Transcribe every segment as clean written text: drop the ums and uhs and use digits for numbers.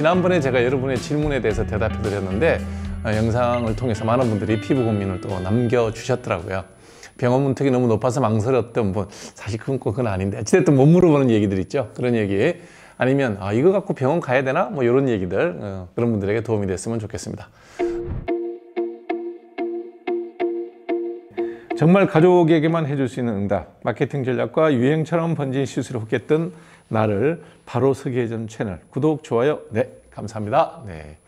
지난번에 제가 여러분의 질문에 대해서 대답해 드렸는데 영상을 통해서 많은 분들이 피부 고민을 또 남겨주셨더라고요. 병원 문턱이 너무 높아서 망설였던 분, 사실 그건 아닌데 어찌됐든 못 물어보는 얘기들 있죠. 그런 얘기 아니면 이거 갖고 병원 가야 되나? 뭐 이런 얘기들 그런 분들에게 도움이 됐으면 좋겠습니다. 정말 가족에게만 해줄 수 있는 응답, 마케팅 전략과 유행처럼 번진 시술을 헛겠던 나를 바로 서게 해준 채널 구독, 좋아요, 네, 감사합니다. 네.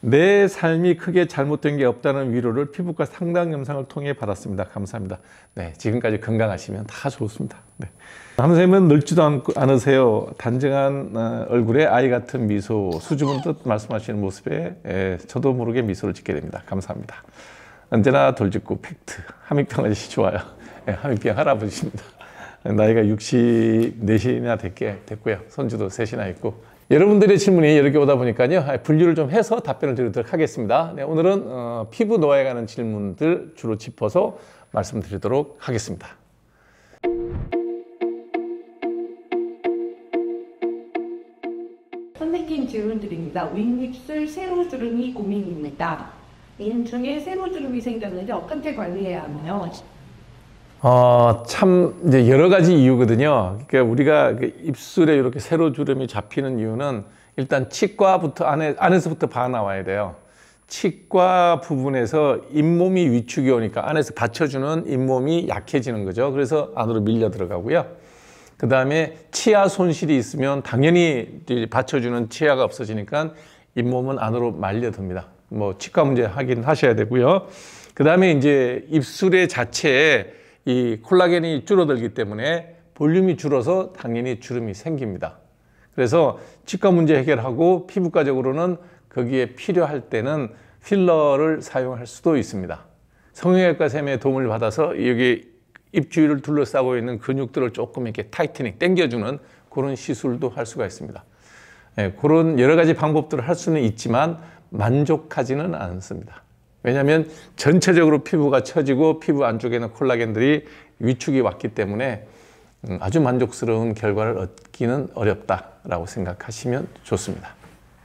내 삶이 크게 잘못된 게 없다는 위로를 피부과 상담 영상을 통해 받았습니다. 감사합니다. 네, 지금까지 건강하시면 다 좋습니다. 네. 선생님은 늙지도 않으세요. 단정한 얼굴에 아이 같은 미소, 수줍은 듯 말씀하시는 모습에 저도 모르게 미소를 짓게 됩니다. 감사합니다. 언제나 돌직구 팩트, 함익병 아저씨 좋아요. 네, 함익병 할아버지입니다. 나이가 64이나 됐고요. 손주도 3이나 있고. 여러분들의 질문이 여러 개 오다 보니까요, 분류를 좀 해서 답변을 드리도록 하겠습니다. 네, 오늘은 피부 노화에 관한 질문들 주로 짚어서 말씀드리도록 하겠습니다. 선생님 질문드립니다. 윗입술 세로주름이 고민입니다. 인중에 세로주름이 생겼는데 어떻게 관리해야 하나요? 참 이제 여러 가지 이유거든요. 그러니까 우리가 입술에 이렇게 세로주름이 잡히는 이유는 일단 치과부터 안에서부터 봐 나와야 돼요. 치과 부분에서 잇몸이 위축이 오니까 안에서 받쳐주는 잇몸이 약해지는 거죠. 그래서 안으로 밀려 들어가고요. 그 다음에 치아 손실이 있으면 당연히 받쳐주는 치아가 없어지니까 잇몸은 안으로 말려듭니다. 뭐 치과 문제 하긴 하셔야 되고요. 그 다음에 이제 입술의 자체에 이 콜라겐이 줄어들기 때문에 볼륨이 줄어서 당연히 주름이 생깁니다. 그래서 치과 문제 해결하고 피부과적으로는 거기에 필요할 때는 필러를 사용할 수도 있습니다. 성형외과 쌤의 도움을 받아서 여기 입 주위를 둘러싸고 있는 근육들을 조금 이렇게 타이트닝, 당겨주는 그런 시술도 할 수가 있습니다. 네, 그런 여러 가지 방법들을 할 수는 있지만 만족하지는 않습니다. 왜냐하면 전체적으로 피부가 처지고 피부 안쪽에는 콜라겐들이 위축이 왔기 때문에 아주 만족스러운 결과를 얻기는 어렵다라고 생각하시면 좋습니다.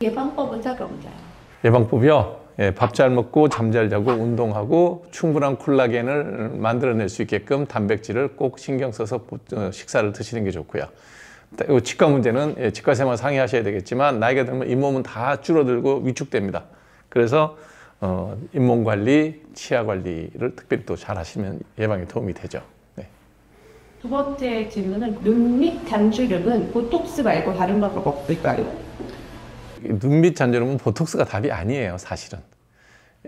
예방법은 따로 없나요? 예방법이요? 예, 밥 잘 먹고 잠 잘 자고 운동하고 충분한 콜라겐을 만들어낼 수 있게끔 단백질을 꼭 신경 써서 식사를 드시는 게 좋고요. 치과 문제는 치과쌤과 상의하셔야 되겠지만 나이가 들면 잇몸은 다 줄어들고 위축됩니다. 그래서 잇몸 관리, 치아 관리를 특별히 또 잘 하시면 예방에 도움이 되죠. 네. 두 번째 질문은 눈 밑 잔주름은 보톡스 말고 다른 방법 없을까요? 눈 밑 잔주름은 보톡스가 답이 아니에요, 사실은.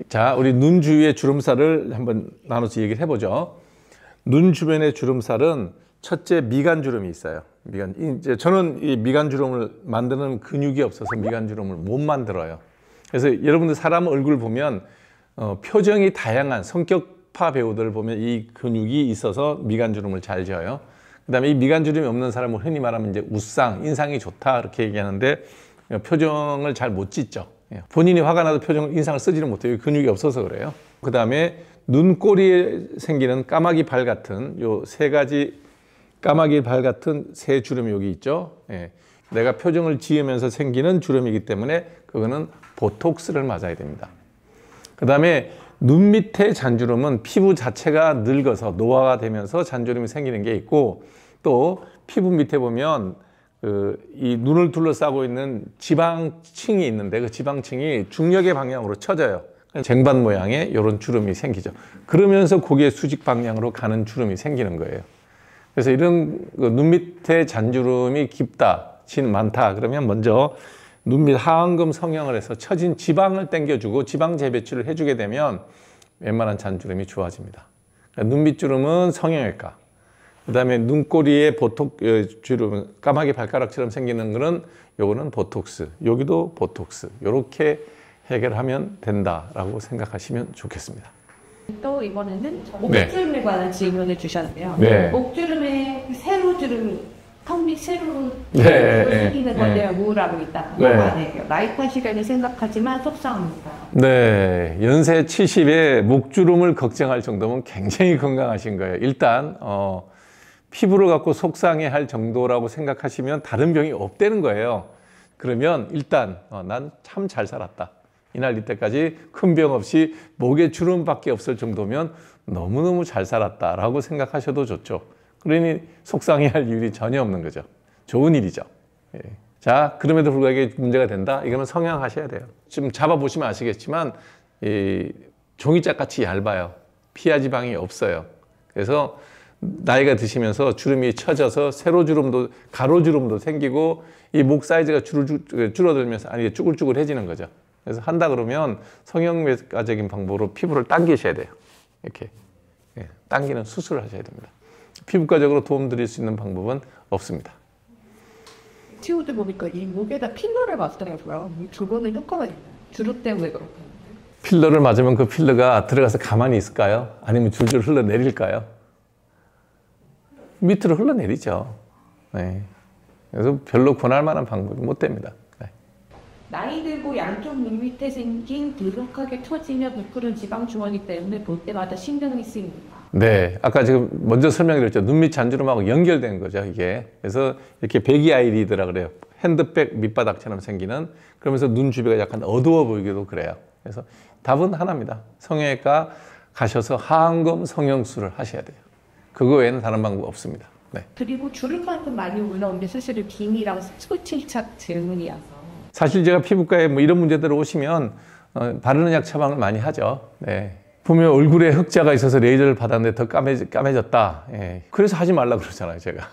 자, 우리 눈 주위의 주름살을 한번 나눠서 얘기를 해보죠. 눈 주변의 주름살은 첫째 미간주름이 있어요. 이제 저는 이 미간주름을 만드는 근육이 없어서 미간주름을 못 만들어요. 그래서 여러분들 사람 얼굴 보면 표정이 다양한 성격파 배우들 보면 이 근육이 있어서 미간주름을 잘 지어요. 그 다음에 이 미간주름이 없는 사람은 흔히 말하면 이제 웃상, 인상이 좋다 이렇게 얘기하는데 표정을 잘 못 짓죠. 본인이 화가 나도 인상을 쓰지는 못해요. 근육이 없어서 그래요. 그 다음에 눈꼬리에 생기는 까마귀 발 같은 요 3가지 까마귀 발 같은 새 주름이 여기 있죠. 내가 표정을 지으면서 생기는 주름이기 때문에 그거는 보톡스를 맞아야 됩니다. 그 다음에 눈 밑에 잔주름은 피부 자체가 늙어서 노화가 되면서 잔주름이 생기는 게 있고 또 피부 밑에 보면 이 눈을 둘러싸고 있는 지방층이 있는데 그 지방층이 중력의 방향으로 처져요. 쟁반 모양의 이런 주름이 생기죠. 그러면서 고개 수직 방향으로 가는 주름이 생기는 거예요. 그래서 이런 눈 밑에 잔주름이 깊다, 많다 그러면 먼저 눈 밑 하안금 성형을 해서 처진 지방을 당겨주고 지방 재배치를 해주게 되면 웬만한 잔주름이 좋아집니다. 그러니까 눈 밑 주름은 성형외과, 그 다음에 눈꼬리에 주름, 까마귀 발가락처럼 생기는 거는 요거는 보톡스, 여기도 보톡스, 이렇게 해결하면 된다라고 생각하시면 좋겠습니다. 또 이번에는 목주름에 관한 질문을 주셨는데요. 네. 목주름에 세로주름이 턱 밑 세로 생기는 건데 우울하고 있다. 네. 나이 탓이라고 생각하지만 속상합니다. 네, 연세 70에 목주름을 걱정할 정도면 굉장히 건강하신 거예요. 일단 피부를 갖고 속상해할 정도라고 생각하시면 다른 병이 없다는 거예요. 그러면 일단 난 참 잘 살았다. 이날 이때까지 큰 병 없이 목에 주름밖에 없을 정도면 너무너무 잘 살았다라고 생각하셔도 좋죠. 그러니 속상해할 이유이 전혀 없는 거죠. 좋은 일이죠. 예. 자, 그럼에도 불구하고 이게 문제가 된다? 이거는 성형하셔야 돼요. 지금 잡아보시면 아시겠지만 이 종이짝 같이 얇아요. 피하 지방이 없어요. 그래서 나이가 드시면서 주름이 처져서 세로주름도 가로주름도 생기고 이 목 사이즈가 줄어들면서 아니 쭈글쭈글해지는 거죠. 그래서 한다 그러면 성형외과적인 방법으로 피부를 당기셔야 돼요. 이렇게 당기는 수술을 하셔야 됩니다. 피부과적으로 도움 드릴 수 있는 방법은 없습니다. 치우드 보니까 이 목에다 필러를 맞더라고요. 그거는 효과가 있나요? 주름 때문에 그렇고. 필러를 맞으면 그 필러가 들어가서 가만히 있을까요? 아니면 줄줄 흘러내릴까요? 밑으로 흘러내리죠. 네. 그래서 별로 권할 만한 방법이 못 됩니다. 네. 나이 들고 양쪽 눈 밑에 생긴 드륵하게 처지면 베푸른 지방 주머니 때문에 볼 때마다 신경이 쓰입니다. 네, 아까 지금 먼저 설명드렸죠. 눈 밑 잔주름하고 연결된 거죠, 이게. 그래서 이렇게 배기 아이리드라 그래요. 핸드백 밑바닥처럼 생기는. 그러면서 눈 주변가 약간 어두워 보이기도 그래요. 그래서 답은 하나입니다. 성형외과 가셔서 하안검 성형술을 하셔야 돼요. 그거 외에는 다른 방법 없습니다. 네. 그리고 주름만큼 많이 올라오는데 사실은 빈이랑 수치착 질문이어서. 사실 제가 피부과에 뭐 이런 문제들 오시면 바르는 약 처방을 많이 하죠. 네. 보면 얼굴에 흑자가 있어서 레이저를 받았는데 더 까매졌다. 예. 그래서 하지 말라 그러잖아요, 제가.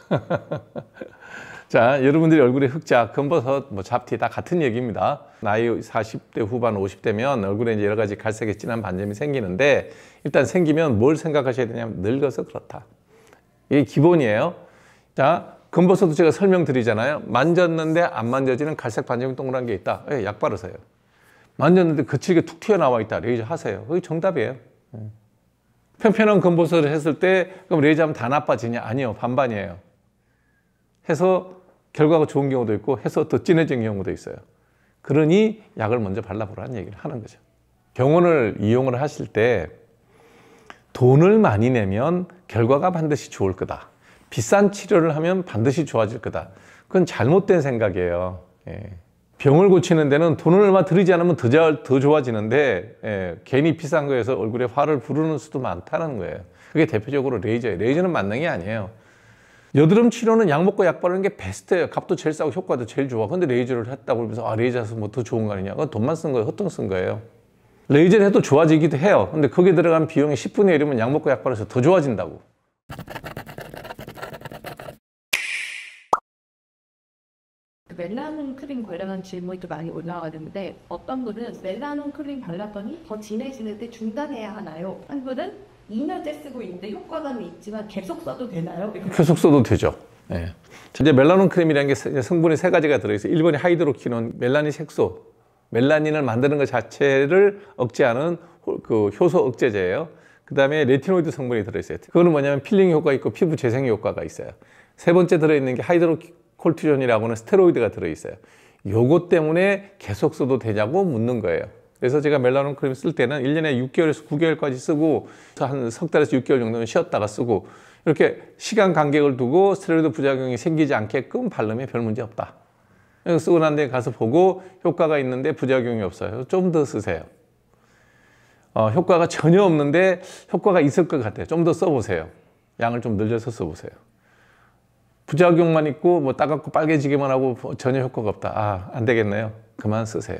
자, 여러분들이 얼굴에 흑자, 검버섯, 뭐 잡티 다 같은 얘기입니다. 나이 40대 후반, 50대면 얼굴에 이제 여러 가지 갈색의 진한 반점이 생기는데 일단 생기면 뭘 생각하셔야 되냐면 늙어서 그렇다. 이게 기본이에요. 자, 검버섯도 제가 설명드리잖아요. 만졌는데 안 만져지는 갈색 반점이 동그란 게 있다. 예, 약 바르세요. 만졌는데 거칠게 툭 튀어나와 있다. 레이저 하세요. 그게 정답이에요. 편편한 검버섯을 했을 때 그럼 레이저하면 다 나빠지냐? 아니요. 반반이에요. 해서 결과가 좋은 경우도 있고 해서 더 진해진 경우도 있어요. 그러니 약을 먼저 발라보라는 얘기를 하는 거죠. 병원을 이용을 하실 때 돈을 많이 내면 결과가 반드시 좋을 거다. 비싼 치료를 하면 반드시 좋아질 거다. 그건 잘못된 생각이에요. 예. 병을 고치는 데는 돈을 얼마 들이지 않으면 더 좋아지는데 예, 괜히 비싼 거에서 얼굴에 화를 부르는 수도 많다는 거예요. 그게 대표적으로 레이저예요. 레이저는 만능이 아니에요. 여드름 치료는 약 먹고 약 바르는 게 베스트예요. 값도 제일 싸고 효과도 제일 좋아. 근데 레이저를 했다고 그러면서 아 레이저에서 뭐 더 좋은 거 아니냐. 그건 돈만 쓴 거예요. 헛돈 쓴 거예요. 레이저를 해도 좋아지기도 해요. 근데 거기에 들어간 비용이 10분의 1이면 약 먹고 약 바르서 더 좋아진다고. 멜라논 크림 관련한 질문이 또 많이 올라왔는데 어떤 분은 멜라논 크림 발랐더니 더 진해지는데 중단해야 하나요? 한 분은 2년째 쓰고 있는데 효과감이 있지만 계속 써도 되나요? 계속 써도 되죠. 네. 이제 멜라논 크림이라는 게 성분이 세 가지가 들어있어요. 1번이 하이드로키논, 멜라닌 색소. 멜라닌을 만드는 것 자체를 억제하는 그 효소 억제제예요. 그 다음에 레티노이드 성분이 들어있어요. 그거는 뭐냐면 필링 효과 있고 피부 재생 효과가 있어요. 세 번째 들어있는 게 하이드로콜티존이라고 하는 스테로이드가 들어있어요. 요것 때문에 계속 써도 되냐고 묻는 거예요. 그래서 제가 멜라논 크림 쓸 때는 1년에 6개월에서 9개월까지 쓰고 한 석 달에서 6개월 정도는 쉬었다가 쓰고 이렇게 시간 간격을 두고 스테로이드 부작용이 생기지 않게끔 바르면 별 문제 없다. 쓰고 난 뒤에 가서 보고 효과가 있는데 부작용이 없어요. 좀 더 쓰세요. 효과가 전혀 없는데 효과가 있을 것 같아요. 좀 더 써보세요. 양을 좀 늘려서 써보세요. 부작용만 있고 뭐 따갑고 빨개지기만 하고 전혀 효과가 없다. 아, 안 되겠네요. 그만 쓰세요.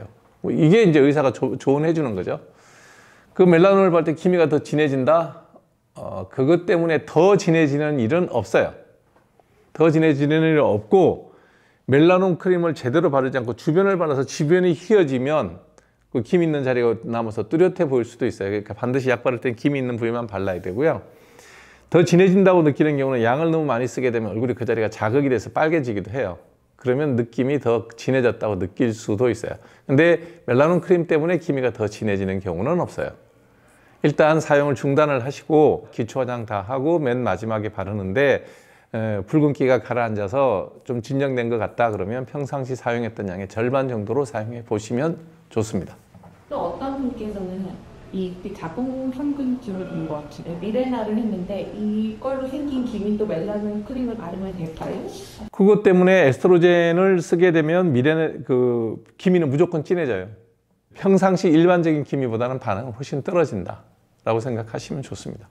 이게 이제 의사가 조언해 주는 거죠. 그 멜라논을 바를 때 기미가 더 진해진다? 그것 때문에 더 진해지는 일은 없어요. 더 진해지는 일은 없고 멜라논 크림을 제대로 바르지 않고 주변을 발라서 주변이 휘어지면 그 김 있는 자리가 남아서 뚜렷해 보일 수도 있어요. 그러니까 반드시 약 바를 땐 김이 있는 부위만 발라야 되고요. 더 진해진다고 느끼는 경우는 양을 너무 많이 쓰게 되면 얼굴이 그 자리가 자극이 돼서 빨개지기도 해요. 그러면 느낌이 더 진해졌다고 느낄 수도 있어요. 근데 멜라논 크림 때문에 기미가 더 진해지는 경우는 없어요. 일단 사용을 중단을 하시고 기초 화장 다 하고 맨 마지막에 바르는데 붉은기가 가라앉아서 좀 진정된 것 같다 그러면 평상시 사용했던 양의 절반 정도로 사용해 보시면 좋습니다. 또 어떤 분께서는 이 자궁 성근증을 본 것 같은데 미레나를 했는데 이걸로 생긴 기민도 멜라닌 크림을 바르면 될까요? 그것 때문에 에스트로겐을 쓰게 되면 기미는 무조건 진해져요. 평상시 일반적인 기미보다는 반응은 훨씬 떨어진다라고 생각하시면 좋습니다.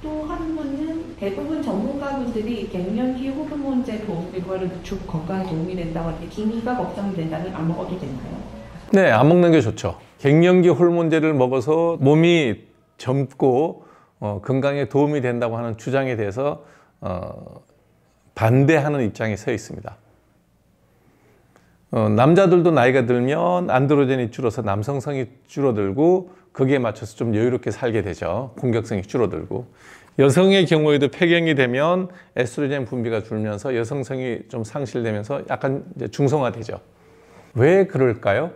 또 한 분은 대부분 전문가분들이 갱년기 호르몬제 도움 이거를 쭉 건강에 도움이 된다고 하는데 기미가 걱정이 된다면 안 먹어도 되나요? 네, 안 먹는 게 좋죠. 갱년기 호르몬제를 먹어서 몸이 젊고 건강에 도움이 된다고 하는 주장에 대해서 반대하는 입장에 서 있습니다. 남자들도 나이가 들면 안드로겐이 줄어서 남성성이 줄어들고 거기에 맞춰서 좀 여유롭게 살게 되죠. 공격성이 줄어들고. 여성의 경우에도 폐경이 되면 에스트로겐 분비가 줄면서 여성성이 좀 상실되면서 약간 이제 중성화되죠. 왜 그럴까요?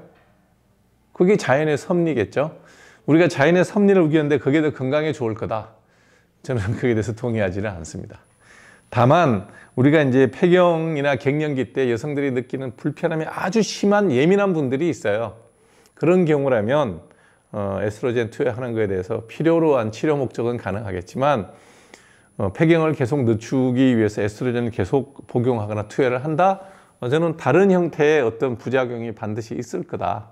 그게 자연의 섭리겠죠. 우리가 자연의 섭리를 우기는데 그게 더 건강에 좋을 거다. 저는 거기에 대해서 동의하지는 않습니다. 다만 우리가 이제 폐경이나 갱년기 때 여성들이 느끼는 불편함이 아주 심한 예민한 분들이 있어요. 그런 경우라면 에스트로겐 투여하는 것에 대해서 필요로 한 치료 목적은 가능하겠지만 폐경을 계속 늦추기 위해서 에스트로겐을 계속 복용하거나 투여를 한다? 저는 다른 형태의 어떤 부작용이 반드시 있을 거다.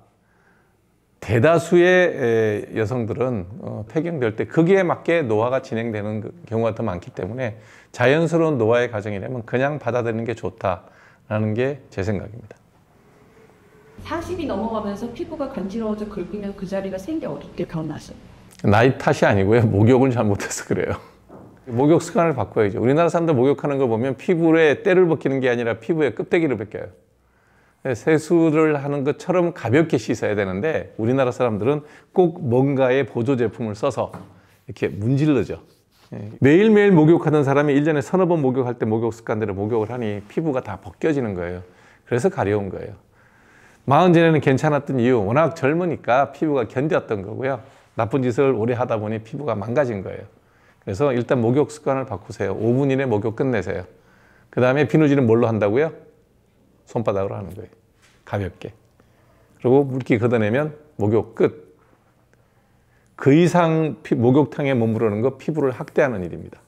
대다수의 여성들은 폐경될 때 거기에 맞게 노화가 진행되는 경우가 더 많기 때문에 자연스러운 노화의 과정이라면 그냥 받아들이는 게 좋다라는 게 제 생각입니다. 40이 넘어가면서 피부가 간지러워져 긁으면 그 자리가 생기 어둡게 변하죠. 나이 탓이 아니고요. 목욕을 잘못해서 그래요. 목욕 습관을 바꿔야죠. 우리나라 사람들 목욕하는 거 보면 피부에 때를 벗기는 게 아니라 피부에 껍데기를 벗겨요. 세수를 하는 것처럼 가볍게 씻어야 되는데 우리나라 사람들은 꼭 뭔가의 보조 제품을 써서 이렇게 문질러죠. 매일매일 목욕하던 사람이 1년에 서너 번 목욕할 때 목욕 습관대로 목욕을 하니 피부가 다 벗겨지는 거예요. 그래서 가려운 거예요. 40 전에는 괜찮았던 이유, 워낙 젊으니까 피부가 견뎠던 거고요. 나쁜 짓을 오래 하다 보니 피부가 망가진 거예요. 그래서 일단 목욕 습관을 바꾸세요. 5분 이내 목욕 끝내세요. 그 다음에 비누질은 뭘로 한다고요? 손바닥으로 하는 거예요. 가볍게. 그리고 물기 걷어내면 목욕 끝. 그 이상 목욕탕에 머무르는 거 피부를 학대하는 일입니다.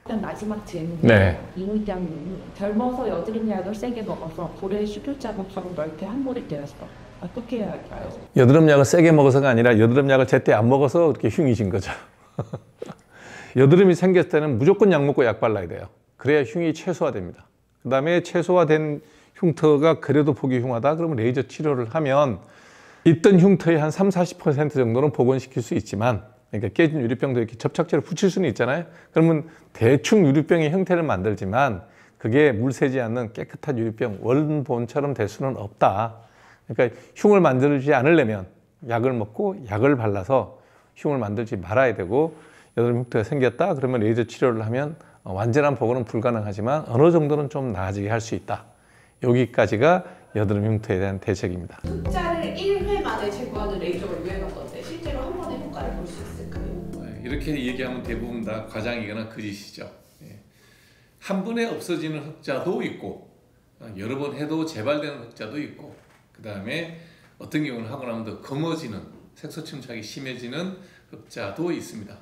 일단 마지막 질문. 네. 이 원장님이 젊어서 여드름 약을 세게 먹어서 볼에 수술 자국처럼 넓게 함몰이 되었어. 어떻게 해야 할까요? 여드름 약을 세게 먹어서가 아니라 여드름 약을 제때 안 먹어서 그렇게 흉이신 거죠. 여드름이 생겼을 때는 무조건 약 먹고 약 발라야 돼요. 그래야 흉이 최소화됩니다. 그 다음에 최소화된 흉터가 그래도 보기 흉하다 그러면 레이저 치료를 하면 있던 흉터의 한 30-40% 정도는 복원시킬 수 있지만, 그러니까 깨진 유리병도 이렇게 접착제를 붙일 수는 있잖아요. 그러면 대충 유리병의 형태를 만들지만 그게 물 새지 않는 깨끗한 유리병 원본처럼 될 수는 없다. 그러니까 흉을 만들지 않으려면 약을 먹고 약을 발라서 흉을 만들지 말아야 되고, 여드름 흉터가 생겼다 그러면 레이저 치료를 하면 완전한 복원은 불가능하지만 어느 정도는 좀 나아지게 할 수 있다. 여기까지가 여드름 흉터에 대한 대책입니다. 흑자를 1회 만에 제거하는 레이저가 유행하던데 실제로 한 번에 효과를 볼 수 있을까요? 이렇게 얘기하면 대부분 다 과장이거나 거짓이죠. 한 번에 없어지는 흑자도 있고 여러 번 해도 재발되는 흑자도 있고, 그 다음에 어떤 경우는 하고 나면 더 검어지는, 색소 침착이 심해지는 흑자도 있습니다.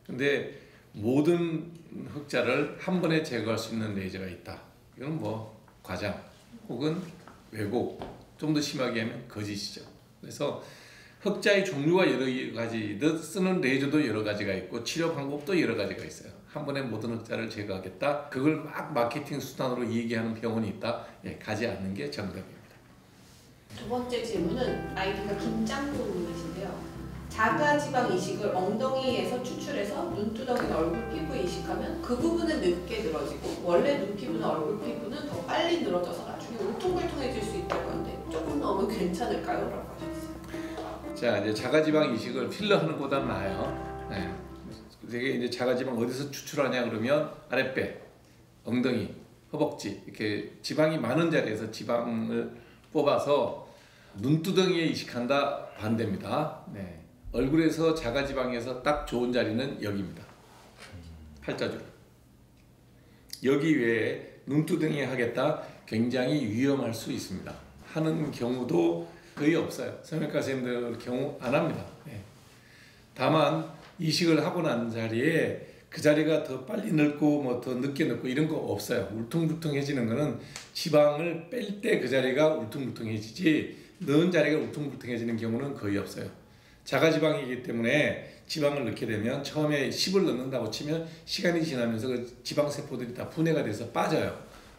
근데 모든 흑자를 한 번에 제거할 수 있는 레이저가 있다. 이건 뭐 과장 혹은 왜곡, 좀 더 심하게 하면 거짓이죠. 그래서 흑자의 종류가 여러 가지듯 쓰는 레이저도 여러 가지가 있고 치료 방법도 여러 가지가 있어요. 한 번에 모든 흑자를 제거하겠다. 그걸 막 마케팅 수단으로 얘기하는 병원이 있다. 가지 않는 게 정답입니다. 두 번째 질문은 아이디가 김짱구님이신데요. 자가지방 이식을 엉덩이에서 추출해서 눈두덩이나 얼굴 피부에 이식하면 그 부분은 늦게 늘어지고 원래 눈 피부나 얼굴 피부는 더 빨리 늘어져서 나중에 울퉁불퉁해질 수 있다고 하는데 조금 더 하면 괜찮을까요? 라고 하셨어요. 자, 이제 자가지방 이식을 필러하는 것보다는 나아요. 되게 이제 자가지방 어디서 추출하냐 그러면 아랫배, 엉덩이, 허벅지 이렇게 지방이 많은 자리에서 지방을 뽑아서 눈두덩이에 이식한다 반대입니다. 얼굴에서 자가지방에서 딱 좋은 자리는 여기입니다. 팔자주름. 여기 외에 눈두덩이에 하겠다 굉장히 위험할 수 있습니다. 하는 경우도 거의 없어요. 성형외과 선생님들 경우 안 합니다. 예. 다만 이식을 하고 난 자리에 그 자리가 더 빨리 늙고 뭐 더 늦게 늙고 이런 거 없어요. 울퉁불퉁해지는 거는 지방을 뺄 때 그 자리가 울퉁불퉁해지지 넣은 자리가 울퉁불퉁해지는 경우는 거의 없어요. 자가지방이기 때문에 지방을 넣게 되면 처음에 10을 넣는다고 치면 시간이 지나면서 그 지방세포들이 다 분해가 돼서 빠져요.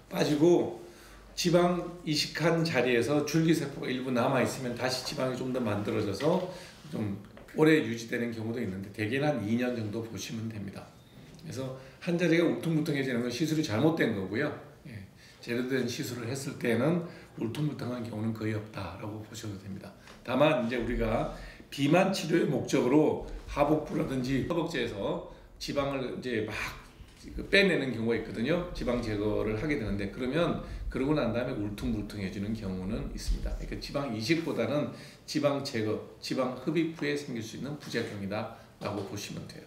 빠지고 지방 이식한 자리에서 줄기세포가 일부 남아있으면 다시 지방이 좀 더 만들어져서 좀 오래 유지되는 경우도 있는데 대개는 한 2년 정도 보시면 됩니다. 그래서 한 자리가 울퉁불퉁해지는 건 시술이 잘못된 거고요. 예, 제대로 된 시술을 했을 때는 울퉁불퉁한 경우는 거의 없다라고 보셔도 됩니다. 다만 이제 우리가 비만 치료의 목적으로 하복부라든지 허벅지에서 지방을 이제 막 빼내는 경우가 있거든요. 지방 제거를 하게 되는데 그러면 그러고 난 다음에 울퉁불퉁해지는 경우는 있습니다. 그러니까 지방 이식보다는 지방 제거, 지방 흡입 후에 생길 수 있는 부작용이다라고 보시면 돼요.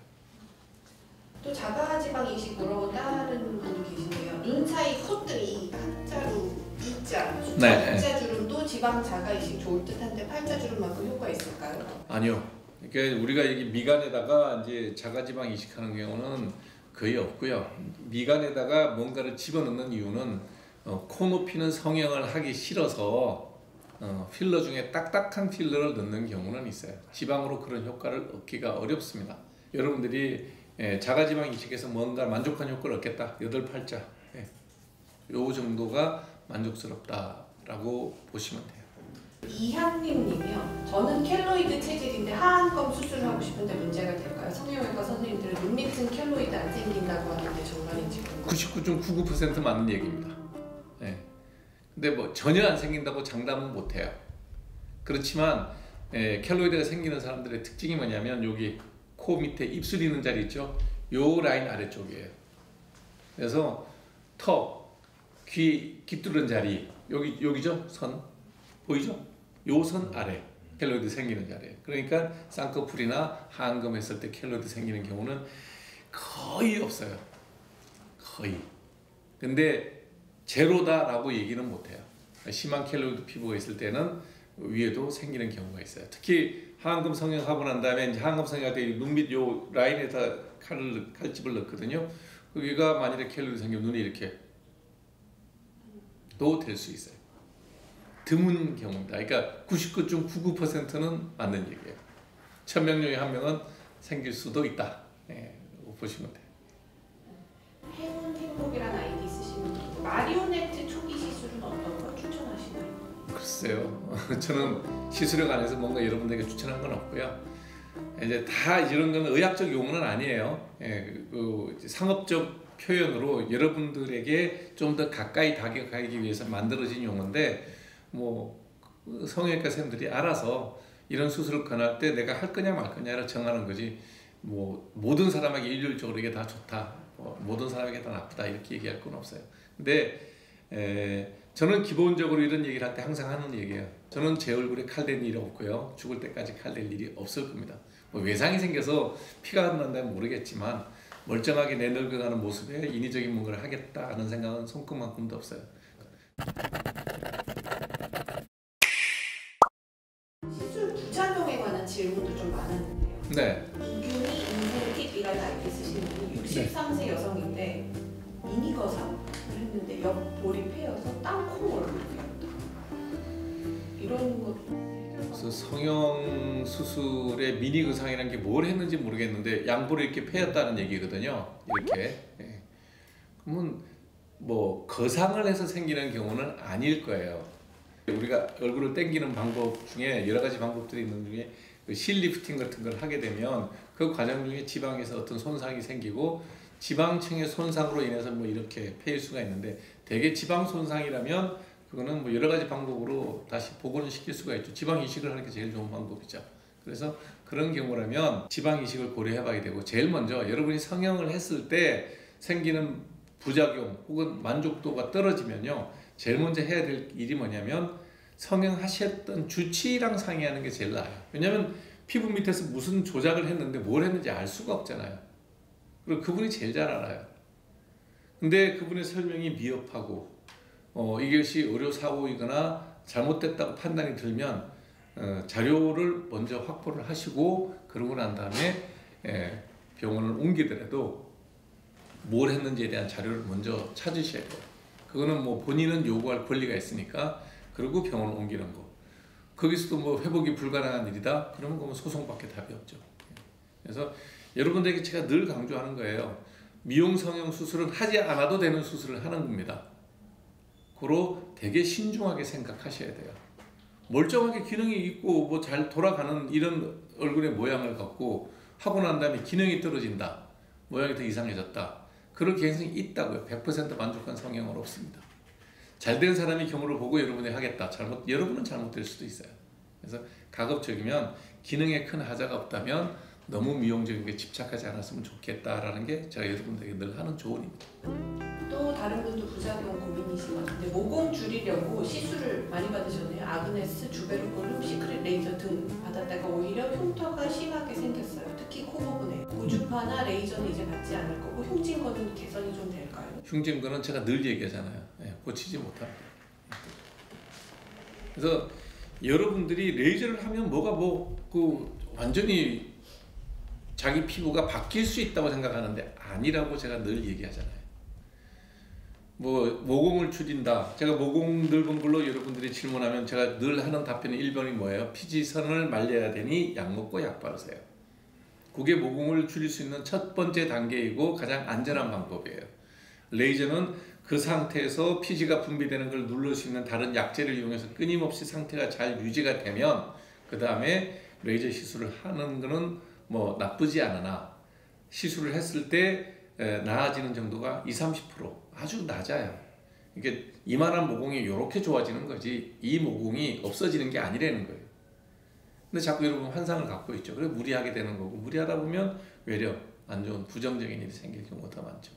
또 자가지방 이식 물어본 다른 분도 계시네요. 눈 사이 콧들이 한자로 이자, 숫자 이자주름도 지방 자가 이식 좋을 듯한데 팔자주름만큼 효과 있을까요? 아니요. 그러니까 우리가 여기 미간에다가 이제 자가지방 이식하는 경우는 거의 없고요. 미간에다가 뭔가를 집어넣는 이유는 코 높이는 성형을 하기 싫어서 필러 중에 딱딱한 필러를 넣는 경우는 있어요. 지방으로 그런 효과를 얻기가 어렵습니다. 여러분들이 자가지방 이식에서 뭔가 만족한 효과를 얻겠다. 8팔자. 요 정도가 만족스럽다라고 보시면 돼요. 이향님이요. 저는 켈로이드 체질인데 하안검 수술을 하고 싶은데 문제가 될까요? 성형외과 선생님들은 눈 밑은 켈로이드 안 생긴다고 하는데 정말인지 궁금해요. 99.99% 맞는 얘기입니다. 예. 근데 뭐 전혀 안 생긴다고 장담은 못해요. 그렇지만 켈로이드가 생기는 사람들의 특징이 뭐냐면 여기 코 밑에 입술 있는 자리 있죠? 요 라인 아래쪽이에요. 그래서 턱, 귀 뚫은 자리 여기죠? 선 보이죠? 요 선 아래 켈로이드 생기는 자리에. 그러니까 쌍꺼풀이나 하안검 했을 때 켈로이드 생기는 경우는 거의 없어요. 거의. 근데 제로다라고 얘기는 못해요. 심한 켈로이드 피부가 있을 때는 위에도 생기는 경우가 있어요. 특히 하안검 성형하고 난 다음에 이제 하안검 성형할 때 눈 밑 요 라인에다 칼집을 넣거든요. 거기가 만일에 켈로이드 생기면 눈이 이렇게 또 될 수 있어요. 드문 경우입니다. 그러니까 99.99%는 맞는 얘기예요. 1000명 중에 1명은 생길 수도 있다. 보시면 돼요. 행운행복이라는 아이디 쓰시는 분이고 마리오네트 초기 시술은 어떤 걸 추천하시나요? 글쎄요. 저는 시술에 관해서 뭔가 여러분들에게 추천한 건 없고요. 이제 다 이런 건 의학적 용어는 아니에요. 상업적 표현으로 여러분들에게 좀 더 가까이 다가가기 위해서 만들어진 용어인데 뭐 성형외과 선생님들이 알아서 이런 수술을 권할 때 내가 할 거냐 말 거냐를 정하는 거지 뭐 모든 사람에게 일률적으로 이게 다 좋다, 모든 사람에게 다 나쁘다 이렇게 얘기할 건 없어요. 근데 저는 기본적으로 이런 얘기를 할 때 항상 하는 얘기예요. 저는 제 얼굴에 칼 댈 일이 없고요. 죽을 때까지 칼 댈 일이 없을 겁니다. 뭐 외상이 생겨서 피가 안 난다면 모르겠지만 멀쩡하게 내늙어가는 모습에 인위적인 뭔가를 하겠다는 생각은 손끝만큼도 없어요. 시술 부작용에 관한 질문도 좀 많았는데요. 네. 이균이 인생팁이라는 아이디 쓰시는 분이 63세 여성인데 미니거상을 했는데 옆 볼이 패여서 땅콩을 이렇게 이런 것. 그래서 성형 수술에 미니 거상이라는 게 뭘 했는지 모르겠는데 양볼이 이렇게 패였다는 얘기거든요. 이렇게. 그러면 뭐 거상을 해서 생기는 경우는 아닐 거예요. 우리가 얼굴을 당기는 방법 중에 여러 가지 방법들이 있는 중에 그 실리프팅 같은 걸 하게 되면 그 과정 중에 지방에서 어떤 손상이 생기고 지방층의 손상으로 인해서 뭐 이렇게 패일 수가 있는데 대개 지방 손상이라면 그거는 뭐 여러 가지 방법으로 다시 복원을 시킬 수가 있죠. 지방 이식을 하는 게 제일 좋은 방법이죠. 그래서 그런 경우라면 지방 이식을 고려해 봐야 되고 제일 먼저 여러분이 성형을 했을 때 생기는 부작용 혹은 만족도가 떨어지면요. 제일 먼저 해야 될 일이 뭐냐면 성형하셨던 주치의랑 상의하는 게 제일 나아요. 왜냐하면 피부 밑에서 무슨 조작을 했는데 뭘 했는지 알 수가 없잖아요. 그리고 그분이 제일 잘 알아요. 근데 그분의 설명이 미흡하고 이것이 의료사고이거나 잘못됐다고 판단이 들면 자료를 먼저 확보를 하시고 그러고 난 다음에 병원을 옮기더라도 뭘 했는지에 대한 자료를 먼저 찾으셔야 돼요. 그거는 뭐 본인은 요구할 권리가 있으니까. 그리고 병원을 옮기는 거. 거기서도 뭐 회복이 불가능한 일이다? 그러면 그건 소송밖에 답이 없죠. 그래서 여러분들에게 제가 늘 강조하는 거예요. 미용 성형 수술은 하지 않아도 되는 수술을 하는 겁니다. 그로 되게 신중하게 생각하셔야 돼요. 멀쩡하게 기능이 있고 뭐 잘 돌아가는 이런 얼굴의 모양을 갖고 하고 난 다음에 기능이 떨어진다. 모양이 더 이상해졌다. 그럴 개연성이 있다고요. 100% 만족한 성형은 없습니다. 잘된 사람이 경우를 보고 여러분이 하겠다. 여러분은 잘못될 수도 있어요. 그래서 가급적이면 기능에 큰 하자가 없다면 너무 미용적인 게 집착하지 않았으면 좋겠다라는 게 제가 여러분들에게 늘 하는 조언입니다. 또 다른 분도 부작용 고민이신 것 같은데 모공 줄이려고 시술을 많이 받으셨네요. 아그네스, 주베르콜륨, 시크릿 레이저 등 받았다가 오히려 흉터가 심하게 생겼어요. 특히 코 부분에. 고주파나 레이저는 이제 받지 않을 거고 흉진 거는 개선이 좀 될까요? 흉진 거는 제가 늘 얘기하잖아요. 고치지 못합니다. 그래서 여러분들이 레이저를 하면 완전히 자기 피부가 바뀔 수 있다고 생각하는데 아니라고 제가 늘 얘기하잖아요. 뭐 모공을 줄인다. 제가 모공 넓은 걸로 여러분들이 질문하면 제가 늘 하는 답변이 1번이 뭐예요? 피지선을 말려야 되니 약 먹고 약 바르세요. 그게 모공을 줄일 수 있는 첫 번째 단계이고 가장 안전한 방법이에요. 레이저는 그 상태에서 피지가 분비되는 걸 누를 수 있는 다른 약재를 이용해서 끊임없이 상태가 잘 유지가 되면 그 다음에 레이저 시술을 하는 거는 뭐 나쁘지 않으나 시술을 했을 때 나아지는 정도가 20-30% 아주 낮아요. 이게 이만한 모공이 이렇게 좋아지는 거지 이 모공이 없어지는 게 아니라는 거예요. 근데 자꾸 여러분 환상을 갖고 있죠. 그래 무리하게 되는 거고 무리하다 보면 외려 안 좋은 부정적인 일이 생길 경우가 더 많죠.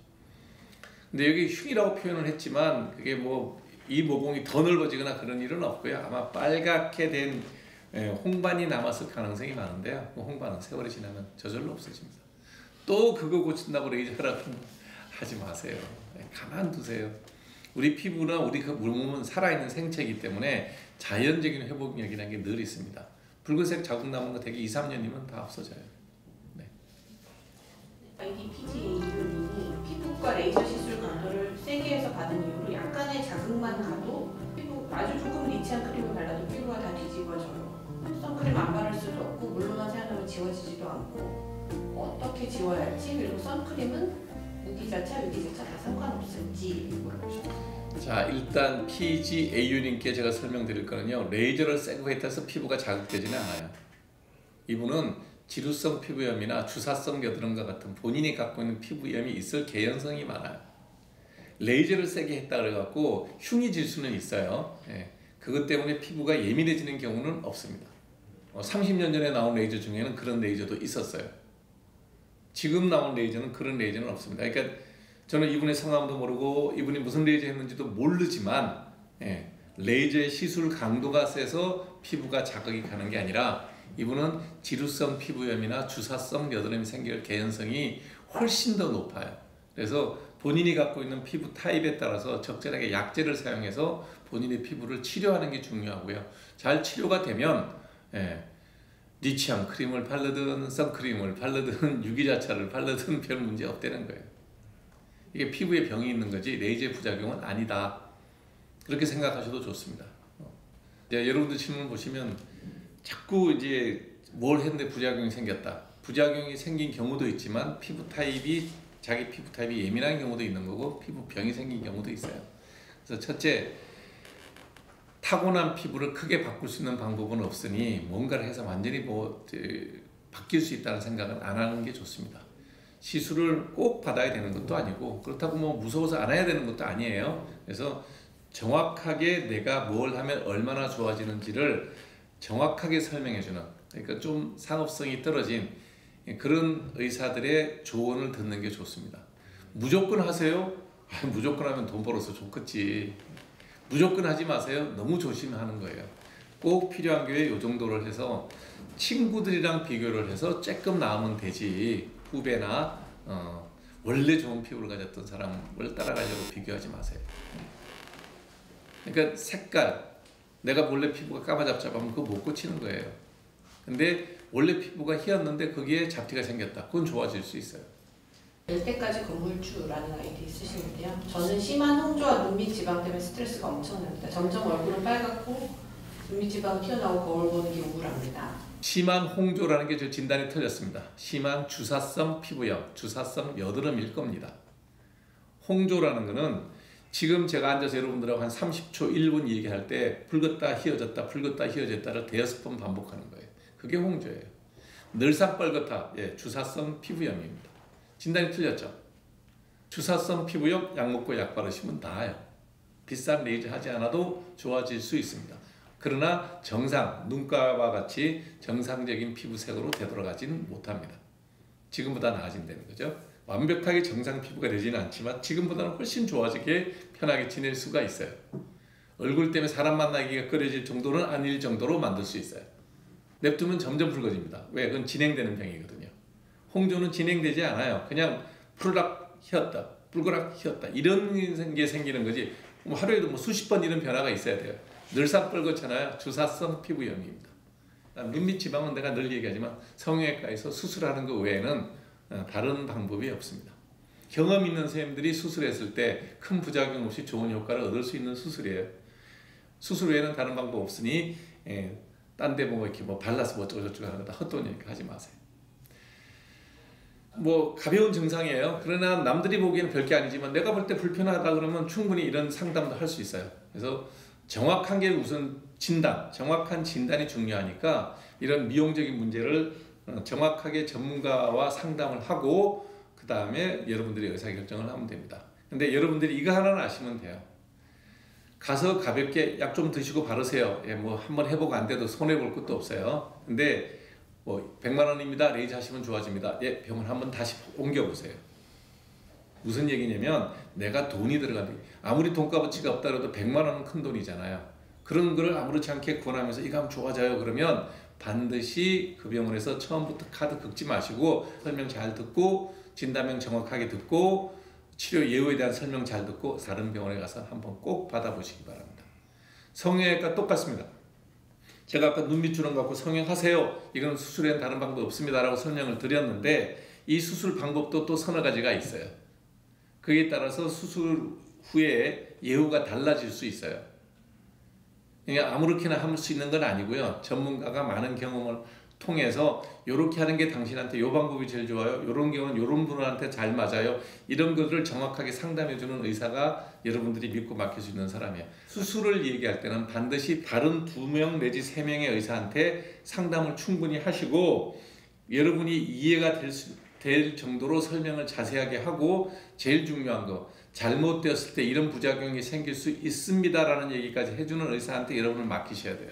근데 여기 흉이라고 표현을 했지만 그게 뭐 이 모공이 더 넓어지거나 그런 일은 없고요. 아마 빨갛게 된 홍반이 남았을 가능성이 많은데요. 그 홍반은 세월이 지나면 저절로 없어집니다. 또 그거 고친다고 레이저라고 하지 마세요. 가만두세요. 우리 피부나 우리 그 몸은 살아있는 생체이기 때문에 자연적인 회복력이라는 게 늘 있습니다. 붉은색 자국 남은 거 되게 2-3년이면 다 없어져요. 네. IDPGA님이 피부과 레이저 시술 강도를 세게 해서 받은 이후로 약간의 자극만 가도 피부 아주 조금 리치한 크림을 발라도 피부가 다 뒤집어져요. 선크림 안 바를 수도 없고 물로만 사용하면 지워지지도 않고 어떻게 지워야 할지 그리고 선크림은 무기자차, 유기자차 다 상관없을지 물어보셨어요. 자 일단 PGAU님께 제가 설명드릴 거는요. 레이저를 세고 했다서 피부가 자극되지는 않아요. 이분은 지루성 피부염이나 주사성 여드름과 같은 본인이 갖고 있는 피부염이 있을 개연성이 많아요. 레이저를 세게 했다 그래갖고 흉이 질 수는 있어요. 그것 때문에 피부가 예민해지는 경우는 없습니다. 30년 전에 나온 레이저 중에는 그런 레이저도 있었어요. 지금 나온 레이저는 그런 레이저는 없습니다. 그러니까 저는 이분의 성함도 모르고 이분이 무슨 레이저 했는지도 모르지만 레이저의 시술 강도가 세서 피부가 자극이 가는 게 아니라 이분은 지루성 피부염이나 주사성 여드름이 생길 개연성이 훨씬 더 높아요. 그래서 본인이 갖고 있는 피부 타입에 따라서 적절하게 약제를 사용해서 본인의 피부를 치료하는 게 중요하고요. 잘 치료가 되면 리치한 크림을 바르든 선크림을 바르든 유기자차를 바르든 별 문제 없다는 거예요. 이게 피부에 병이 있는 거지 레이저의 부작용은 아니다. 그렇게 생각하셔도 좋습니다. 여러분들 질문 보시면 자꾸 이제 뭘 했는데 부작용이 생겼다. 부작용이 생긴 경우도 있지만 자기 피부 타입이 예민한 경우도 있는 거고 피부병이 생긴 경우도 있어요. 그래서 첫째, 타고난 피부를 크게 바꿀 수 있는 방법은 없으니 뭔가를 해서 완전히 바뀔 수 있다는 생각은 안 하는 게 좋습니다. 시술을 꼭 받아야 되는 것도 아니고 그렇다고 뭐 무서워서 안 해야 되는 것도 아니에요. 그래서 정확하게 내가 뭘 하면 얼마나 좋아지는지를 정확하게 설명해주는, 그러니까 좀 상업성이 떨어진 그런 의사들의 조언을 듣는 게 좋습니다. 무조건 하세요? 무조건 하면 돈 벌어서 좋겠지. 무조건 하지 마세요. 너무 조심하는 거예요. 꼭 필요한 경우에 이 정도를 해서 친구들이랑 비교를 해서 조금 나으면 되지 후배나 원래 좋은 피부를 가졌던 사람을 따라가려고 비교하지 마세요. 그러니까 색깔, 내가 원래 피부가 까마잡잡하면 그거 못 고치는 거예요. 근데 원래 피부가 희었는데 거기에 잡티가 생겼다. 그건 좋아질 수 있어요. 될 때까지 건물주라는 아이디 쓰시는데요. 저는 심한 홍조와 눈밑 지방 때문에 스트레스가 엄청납니다. 점점 얼굴은 빨갛고 눈밑 지방이 튀어나오고 거울 보는 게 우울합니다. 심한 홍조라는 게 저 진단이 틀렸습니다. 심한 주사성 피부염, 주사성 여드름일 겁니다. 홍조라는 거는 지금 제가 앉아서 여러분들하고 한 30초, 1분 얘기할 때 붉었다 휘어졌다 붉었다 휘어졌다를 대여섯 번 반복하는 거예요. 그게 홍조예요. 늘상 뻘겋다, 예, 주사성 피부염입니다. 진단이 틀렸죠? 주사성 피부염 약 먹고 약 바르시면 나아요. 비싼 레이저 하지 않아도 좋아질 수 있습니다. 그러나 정상, 눈가와 같이 정상적인 피부색으로 되돌아가지는 못합니다. 지금보다 나아진다는 거죠. 완벽하게 정상 피부가 되지는 않지만 지금보다는 훨씬 좋아지게 편하게 지낼 수가 있어요. 얼굴 때문에 사람 만나기가 꺼려질 정도는 아닐 정도로 만들 수 있어요. 냅두면 점점 붉어집니다. 왜? 그건 진행되는 병이거든요. 홍조는 진행되지 않아요. 그냥 푸르락 휘었다, 붉으락 휘었다 이런 게 생기는 거지. 하루에도 뭐 수십 번 이런 변화가 있어야 돼요. 늘상 뻘겋잖아요. 주사성 피부염입니다. 눈밑 지방은 내가 늘 얘기하지만 성형외과에서 수술하는 것 외에는 다른 방법이 없습니다. 경험 있는 선생님들이 수술했을 때 큰 부작용 없이 좋은 효과를 얻을 수 있는 수술이에요. 수술 외에는 다른 방법 없으니 딴 데 뭐 이렇게 뭐 발라서 뭐 어쩌고저쩌고 하는 거 다 헛돈이니까 하지 마세요. 뭐 가벼운 증상이에요. 그러나 남들이 보기에는 별게 아니지만 내가 볼 때 불편하다 그러면 충분히 이런 상담도 할 수 있어요. 그래서 정확한 게 우선 진단, 정확한 진단이 중요하니까 이런 미용적인 문제를 정확하게 전문가와 상담을 하고 그 다음에 여러분들이 의사결정을 하면 됩니다. 근데 여러분들이 이거 하나는 아시면 돼요. 가서 가볍게 약 좀 드시고 바르세요. 예, 뭐 한번 해보고 안 돼도 손해볼 것도 없어요. 근데 뭐 100만 원입니다. 레이저 하시면 좋아집니다. 예, 병원 한번 다시 옮겨보세요. 무슨 얘기냐면 내가 돈이 들어간다. 아무리 돈값어치가 없다 해도 100만 원은 큰 돈이잖아요. 그런 거를 아무렇지 않게 권하면서 이거 하면 좋아져요. 그러면 반드시 그 병원에서 처음부터 카드 긁지 마시고 설명 잘 듣고 진단명 정확하게 듣고 치료 예후에 대한 설명 잘 듣고 다른 병원에 가서 한번 꼭 받아보시기 바랍니다. 성형외과 똑같습니다. 제가 아까 눈밑 주름 갖고 성형하세요. 이건 수술에는 다른 방법 없습니다. 라고 설명을 드렸는데 이 수술 방법도 또 서너 가지가 있어요. 그에 따라서 수술 후에 예후가 달라질 수 있어요. 그러니까 아무렇게나 할 수 있는 건 아니고요. 전문가가 많은 경험을 통해서 이렇게 하는 게 당신한테 이 방법이 제일 좋아요. 이런 경우는 이런 분한테 잘 맞아요. 이런 것들을 정확하게 상담해주는 의사가 여러분들이 믿고 맡길 수 있는 사람이에요. 수술을 얘기할 때는 반드시 다른 2명 내지 3명의 의사한테 상담을 충분히 하시고 여러분이 이해가 될 정도로 설명을 자세하게 하고 제일 중요한 거 잘못되었을 때 이런 부작용이 생길 수 있습니다라는 얘기까지 해주는 의사한테 여러분을 맡기셔야 돼요.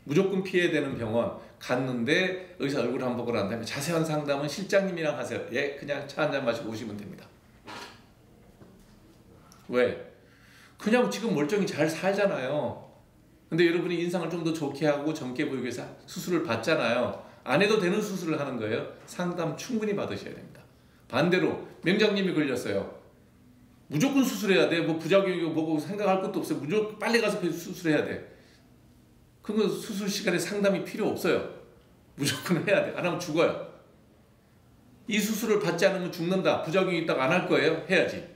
무조건 피해야 되는 병원 갔는데 의사 얼굴 한번 보고 난 다음에 자세한 상담은 실장님이랑 하세요. 예, 그냥 차 한잔 마시고 오시면 됩니다. 왜? 그냥 지금 멀쩡히 잘 살잖아요. 근데 여러분이 인상을 좀 더 좋게 하고 젊게 보이기 위해서 수술을 받잖아요. 안 해도 되는 수술을 하는 거예요. 상담 충분히 받으셔야 됩니다. 반대로 명장님이 걸렸어요. 무조건 수술해야 돼. 뭐 부작용이고 뭐고 생각할 것도 없어요. 무조건 빨리 가서 수술해야 돼. 그러면 수술 시간에 상담이 필요 없어요. 무조건 해야 돼. 안 하면 죽어요. 이 수술을 받지 않으면 죽는다. 부작용이 있다가 안 할 거예요. 해야지.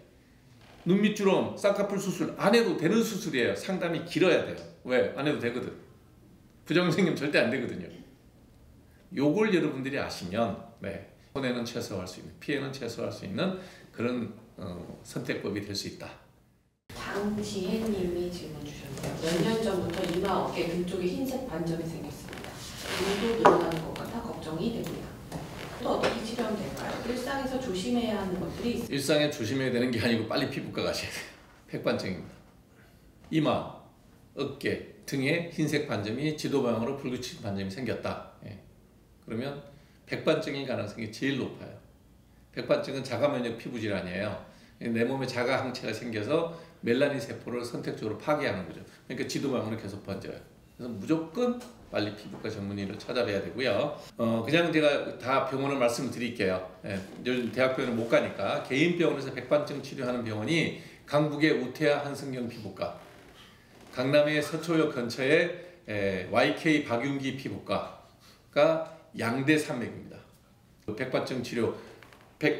눈밑 주름, 쌍꺼풀 수술 안 해도 되는 수술이에요. 상담이 길어야 돼요. 왜? 안 해도 되거든. 부작용 생기면 절대 안 되거든요. 요걸 여러분들이 아시면 손해는 최소화할 수 있는, 피해는 최소화할 수 있는 그런 선택법이 될 수 있다. 장지혜님이 질문 주셨는데요. 몇 년 전부터 이마 어깨 등 쪽에 흰색 반점이 생겼습니다. 눈도 늘어나는 것 같아 걱정이 됩니다. 또 어떻게 치료하면 될까요? 일상에서 조심해야 하는 것들이 있습니다. 일상에 조심해야 되는 게 아니고 빨리 피부과 가셔야 돼요. 백반증입니다. 이마, 어깨 등에 흰색 반점이 지도 방향으로 붉은 반점이 생겼다. 그러면 백반증일 가능성이 제일 높아요. 백반증은 자가면역 피부질환이에요. 내 몸에 자가 항체가 생겨서 멜라닌 세포를 선택적으로 파괴하는 거죠. 그러니까 지도 방향으로 계속 번져요. 그래서 무조건 빨리 피부과 전문의를 찾아뵈야 되고요. 그냥 제가 다 병원을 말씀을 드릴게요. 요즘 대학병원을 못 가니까 개인 병원에서 백반증 치료하는 병원이 강북의 우태하 한승경 피부과, 강남의 서초역 근처에 YK 박윤기 피부과가 양대 산맥입니다. 백반증 치료,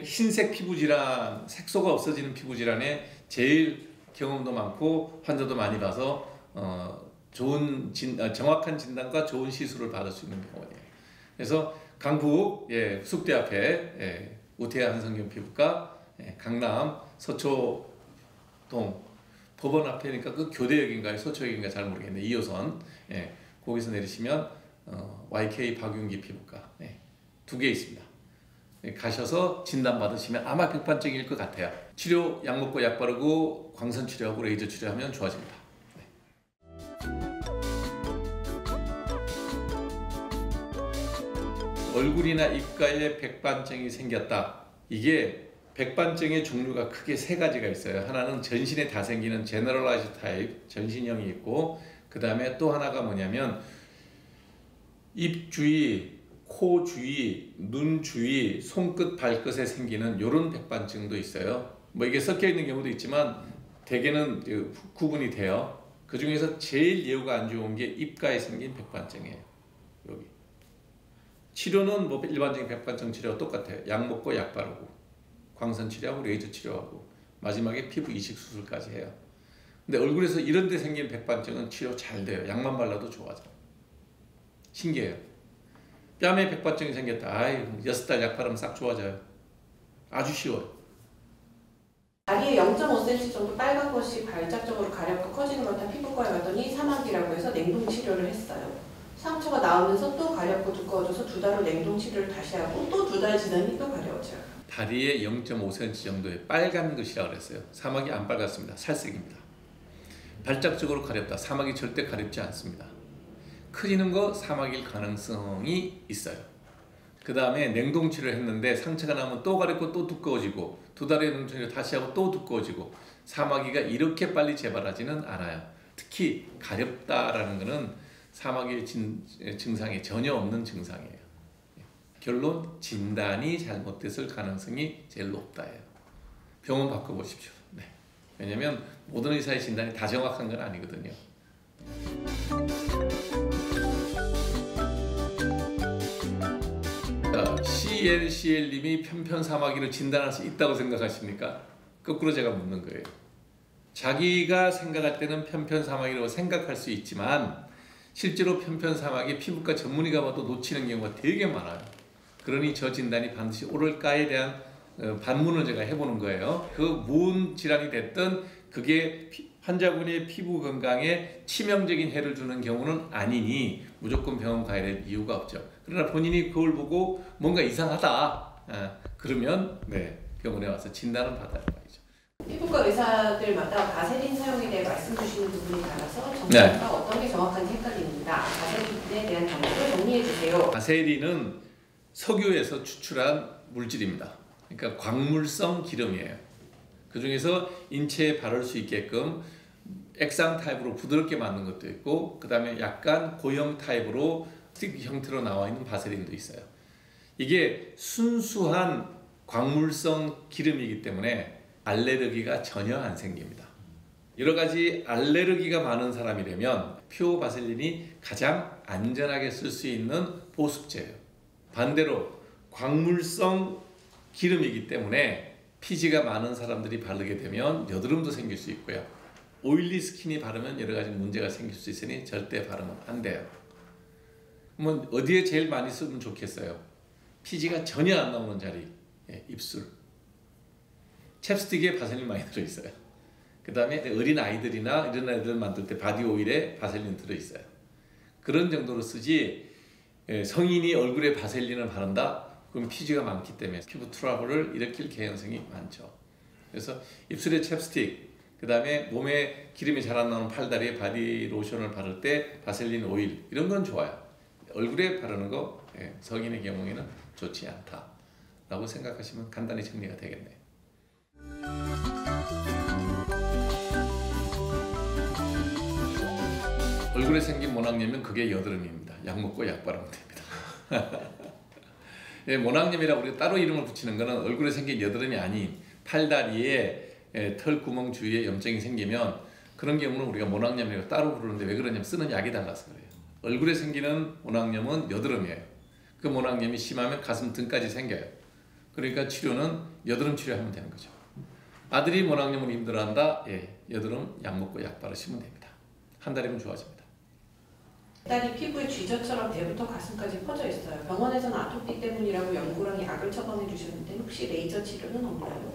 흰색 피부 질환, 색소가 없어지는 피부 질환에 제일 경험도 많고 환자도 많이 봐서 정확한 진단과 좋은 시술을 받을 수 있는 병원이에요. 그래서 강북 숙대 앞에 우태하 한성경 피부과, 강남 서초동 법원 앞에니까 그 교대역인가요? 서초역인가 잘 모르겠네. 2호선 거기서 내리시면 YK 박윤기 피부과 두 개 있습니다. 가셔서 진단 받으시면 아마 백반증일 것 같아요. 치료 약 먹고 약 바르고 광선 치료하고 레이저 치료하면 좋아집니다. 얼굴이나 입가에 백반증이 생겼다. 이게 백반증의 종류가 크게 세 가지가 있어요. 하나는 전신에 다 생기는 제너럴라이즈 타입, 전신형이 있고, 그 다음에 또 하나가 뭐냐면 입 주위, 코 주위, 눈 주위, 손끝, 발끝에 생기는 이런 백반증도 있어요. 뭐 이게 섞여 있는 경우도 있지만 대개는 구분이 돼요. 그 중에서 제일 예후가 안 좋은 게 입가에 생긴 백반증이에요. 여기. 치료는 뭐 일반적인 백반증 치료와 똑같아요. 약 먹고 약 바르고 광선 치료하고 레이저 치료하고 마지막에 피부 이식 수술까지 해요. 근데 얼굴에서 이런 데 생긴 백반증은 치료 잘 돼요. 약만 발라도 좋아져. 신기해요. 뺨에 백반증이 생겼다. 아이, 6달 약 바르면 싹 좋아져요. 아주 쉬워요. 다리에 0.5cm 정도 빨간 것이 발작적으로 가렵고 커지는 것 같아 피부과에 갔더니 사막이라고 해서 냉동 치료를 했어요. 상처가 나오면서 또 가렵고 두꺼워져서 2달 후 냉동 치료를 다시 하고 또 2달 지나니 또 가려워져요. 다리에 0.5cm 정도의 빨간 것이라고 그랬어요. 사막이 안 빨갛습니다. 살색입니다. 발작적으로 가렵다. 사막이 절대 가렵지 않습니다. 커지는 거 사막일 가능성이 있어요. 그 다음에 냉동치료를 했는데 상처가 나면 또 가렵고 또 두꺼워지고 2달의 냉동치료 다시 하고 또 두꺼워지고 사마귀가 이렇게 빨리 재발하지는 않아요. 특히 가렵다라는 것은 사마귀의 증상이 전혀 없는 증상이에요. 결론, 진단이 잘못됐을 가능성이 제일 높다예요. 병원 바꿔보십시오. 네. 왜냐하면 모든 의사의 진단이 다 정확한 건 아니거든요. CLCL님이 편편사마귀를 진단할 수 있다고 생각하십니까? 거꾸로 제가 묻는 거예요. 자기가 생각할 때는 편편사마귀라고 생각할 수 있지만 실제로 편편사마귀 피부과 전문의가 봐도 놓치는 경우가 되게 많아요. 그러니 저 진단이 반드시 옳을까에 대한 반문을 제가 해보는 거예요. 그 무슨 질환이 됐든 그게 환자분의 피부 건강에 치명적인 해를 주는 경우는 아니니 무조건 병원 가야 될 이유가 없죠. 그러나 본인이 그걸 보고 뭔가 이상하다 그러면 병원에 와서 진단을 받아야 말이죠. 피부과 의사들마다 바세린 사용에 대해 말씀 주시는 부분이 달라서 정답과 어떤 게 정확한지 헷갈립니다. 바세린에 대한 정보를 정리해 주세요. 바세린은 석유에서 추출한 물질입니다. 그러니까 광물성 기름이에요. 그 중에서 인체에 바를 수 있게끔 액상 타입으로 부드럽게 만든 것도 있고, 그 다음에 약간 고형 타입으로 스틱 형태로 나와 있는 바세린도 있어요. 이게 순수한 광물성 기름이기 때문에 알레르기가 전혀 안 생깁니다. 여러 가지 알레르기가 많은 사람이라면 퓨어 바셀린이 가장 안전하게 쓸 수 있는 보습제예요. 반대로 광물성 기름이기 때문에 피지가 많은 사람들이 바르게 되면 여드름도 생길 수 있고요. 오일리 스킨이 바르면 여러 가지 문제가 생길 수 있으니 절대 바르면 안 돼요. 그러면 어디에 제일 많이 쓰면 좋겠어요? 피지가 전혀 안 나오는 자리, 입술. 챕스틱에 바셀린 많이 들어있어요. 그 다음에 어린 아이들이나 이런 아이들 만들 때 바디 오일에 바셀린 들어있어요. 그런 정도로 쓰지 성인이 얼굴에 바셀린을 바른다? 그럼 피지가 많기 때문에 피부 트러블을 일으킬 개연성이 많죠. 그래서 입술에 챕스틱, 그 다음에 몸에 기름이 잘 안 나오는 팔다리에 바디 로션을 바를 때 바셀린 오일 이런 건 좋아요. 얼굴에 바르는 거 성인의 경우에는 좋지 않다라고 생각하시면 간단히 정리가 되겠네요. 얼굴에 생긴 모낭염은 그게 여드름입니다. 약 먹고 약 바르면 됩니다. 모낭염이라고 우리가 따로 이름을 붙이는 것은 얼굴에 생긴 여드름이 아닌 팔다리에 털 구멍 주위에 염증이 생기면 그런 경우는 우리가 모낭염이라고 따로 부르는데 왜 그러냐면 쓰는 약이 달라서 그래요. 얼굴에 생기는 모낭염은 여드름이에요. 그 모낭염이 심하면 가슴 등까지 생겨요. 그러니까 치료는 여드름 치료하면 되는 거죠. 아들이 모낭염으로 힘들어한다? 예, 여드름 약 먹고 약 바르시면 됩니다. 한 달이면 좋아집니다. 딸이 피부에 쥐젖처럼 배부터 가슴까지 퍼져 있어요. 병원에서는 아토피 때문이라고 연고랑 약을 처방해 주셨는데 혹시 레이저 치료는 없나요?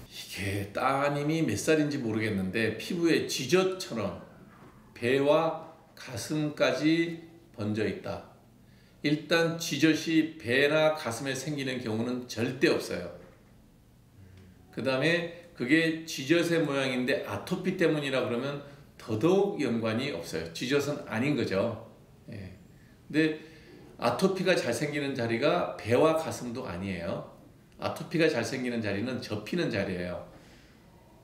이게 따님이 몇 살인지 모르겠는데 피부에 쥐젖처럼 배와 가슴까지 번져 있다. 일단 쥐젖이 배나 가슴에 생기는 경우는 절대 없어요. 그 다음에 그게 쥐젖의 모양인데 아토피 때문이라 그러면 더더욱 연관이 없어요. 쥐젖은 아닌 거죠. 예. 근데 아토피가 잘 생기는 자리가 배와 가슴도 아니에요. 아토피가 잘 생기는 자리는 접히는 자리예요.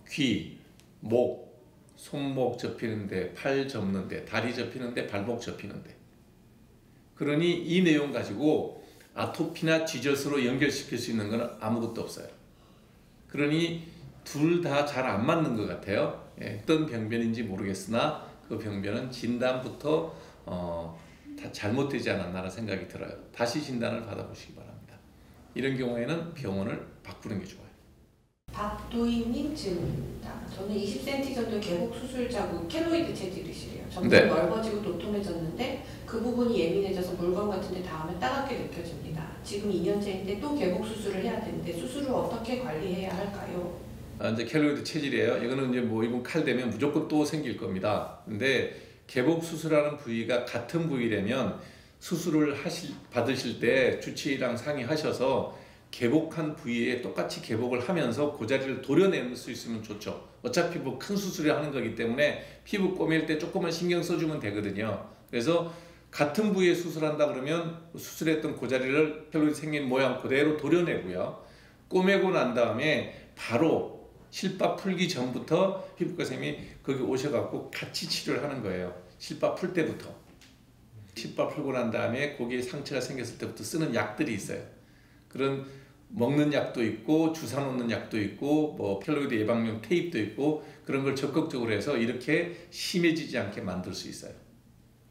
귀, 목, 손목 접히는데, 팔 접는데, 다리 접히는데, 발목 접히는데. 그러니 이 내용 가지고 아토피나 쥐젖으로 연결시킬 수 있는 건 아무것도 없어요. 그러니 둘 다 잘 안 맞는 것 같아요. 예, 어떤 병변인지 모르겠으나 그 병변은 진단부터 다 잘못되지 않았나라는 생각이 들어요. 다시 진단을 받아보시기 바랍니다. 이런 경우에는 병원을 바꾸는 게 좋아요. 박도희님 질문입니다. 저는 20cm 정도 계곡 수술 자국 켈로이드 체질이시래요. 점점 네. 넓어지고 도톰해졌는데 그 부분이 예민해져서 물건 같은 데 닿으면 따갑게 느껴집니다. 지금 2년째인데 또 계곡 수술을 해야 되는데 수술을 어떻게 관리해야 할까요? 이제 켈로이드 체질이에요. 이거는 이제 뭐 이번 칼 되면 무조건 또 생길 겁니다. 근데 개복 수술하는 부위가 같은 부위라면 수술을 받으실 때 주치의랑 상의하셔서 개복한 부위에 똑같이 개복을 하면서 그 자리를 도려낼 수 있으면 좋죠. 어차피 뭐 큰 수술을 하는 거기 때문에 피부 꼬맬 때 조금만 신경 써주면 되거든요. 그래서 같은 부위에 수술한다 그러면 수술했던 그 자리를 켈로이드 생긴 모양 그대로 도려내고요. 꼬매고 난 다음에 바로 실밥 풀기 전부터 피부과 선생님이 거기 오셔갖고 같이 치료를 하는 거예요. 실밥 풀 때부터. 실밥 풀고 난 다음에 거기에 상처가 생겼을 때부터 쓰는 약들이 있어요. 그런 먹는 약도 있고 주사 놓는 약도 있고 뭐 켈로이드 예방용 테이프도 있고 그런 걸 적극적으로 해서 이렇게 심해지지 않게 만들 수 있어요.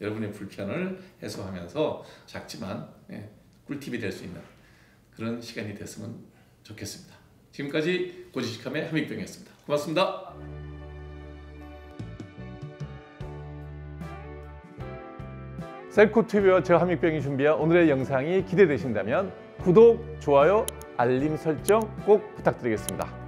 여러분의 불편을 해소하면서 작지만 꿀팁이 될 수 있는 그런 시간이 됐으면 좋겠습니다. 지금까지 고지식함의 함익병이었습니다. 고맙습니다. 셀코TV와 저 함익병이 준비한 오늘의 영상이 기대되신다면 구독, 좋아요, 알림 설정 꼭 부탁드리겠습니다.